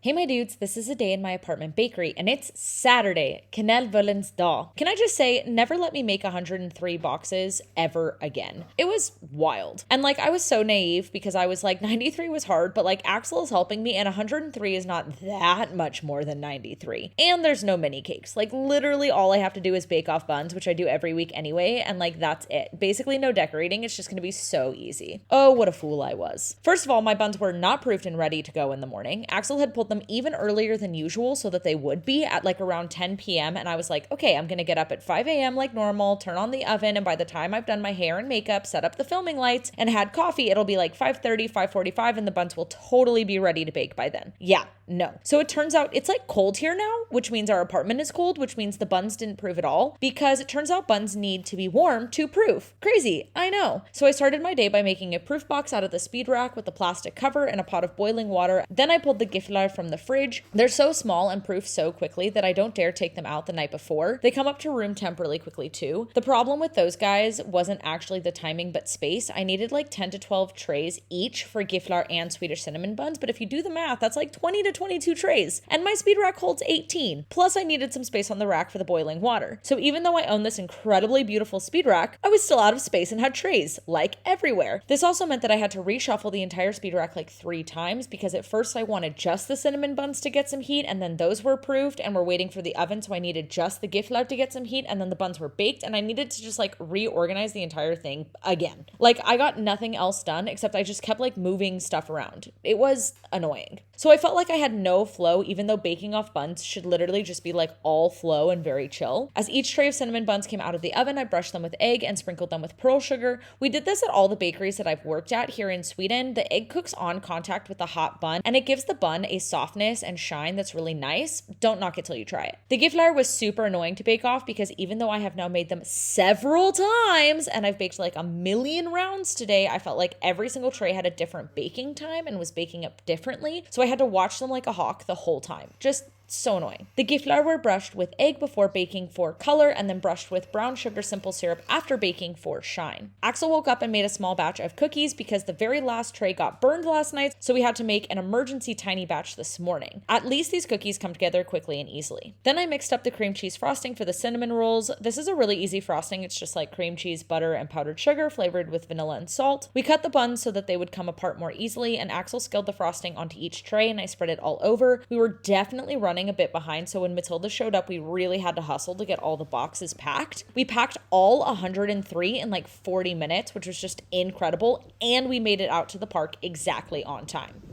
Hey my dudes, this is a day in my apartment bakery and it's Saturday, Kanelbullensdag. Can I just say, never let me make 103 boxes ever again. It was wild. And I was so naive because I was like 93 was hard, but Axel is helping me and 103 is not that much more than 93. And there's no mini cakes. Literally all I have to do is bake off buns, which I do every week anyway, and that's it. Basically no decorating, it's just gonna be so easy. Oh, what a fool I was. First of all, my buns were not proofed and ready to go in the morning. Axel had pulled them even earlier than usual so that they would be at around 10 p.m. And I was like, okay, I'm going to get up at 5 a.m. like normal, turn on the oven. And by the time I've done my hair and makeup, set up the filming lights and had coffee, it'll be 5:30, 5:45 and the buns will totally be ready to bake by then. Yeah. No. So it turns out it's cold here now, which means our apartment is cold, which means the buns didn't proof at all because it turns out buns need to be warm to proof. Crazy. I know. So I started my day by making a proof box out of the speed rack with a plastic cover and a pot of boiling water. Then I pulled the Giflar from the fridge. They're so small and proof so quickly that I don't dare take them out the night before. They come up to room temp really quickly too. The problem with those guys wasn't actually the timing but space. I needed 10 to 12 trays each for Giflar and Swedish cinnamon buns, but if you do the math, that's 20 to 22 trays, and my speed rack holds 18. Plus I needed some space on the rack for the boiling water. So even though I own this incredibly beautiful speed rack, I was still out of space and had trays, everywhere. This also meant that I had to reshuffle the entire speed rack 3 times because at first I wanted just the cinnamon buns to get some heat and then those were proofed and were waiting for the oven, so I needed just the Giflar to get some heat and then the buns were baked and I needed to just reorganize the entire thing again. I got nothing else done except I just kept moving stuff around. It was annoying. So I felt I had no flow, even though baking off buns should literally just be all flow and very chill. As each tray of cinnamon buns came out of the oven, I brushed them with egg and sprinkled them with pearl sugar. We did this at all the bakeries that I've worked at here in Sweden. The egg cooks on contact with the hot bun and it gives the bun a softness and shine that's really nice. Don't knock it till you try it. The Giflar was super annoying to bake off because even though I have now made them several times and I've baked a million rounds today, I felt every single tray had a different baking time and was baking up differently. So I had to watch them like a hawk the whole time. Just so annoying. The Giflar were brushed with egg before baking for color and then brushed with brown sugar simple syrup after baking for shine. Axel woke up and made a small batch of cookies because the very last tray got burned last night, so we had to make an emergency tiny batch this morning. At least these cookies come together quickly and easily. Then I mixed up the cream cheese frosting for the cinnamon rolls. This is a really easy frosting. It's just cream cheese, butter, and powdered sugar flavored with vanilla and salt. We cut the buns so that they would come apart more easily and Axel scaled the frosting onto each tray and I spread it all over. We were definitely running a bit behind, so when Matilda showed up, we really had to hustle to get all the boxes packed. We packed all 103 in 40 minutes, which was just incredible, and we made it out to the park exactly on time.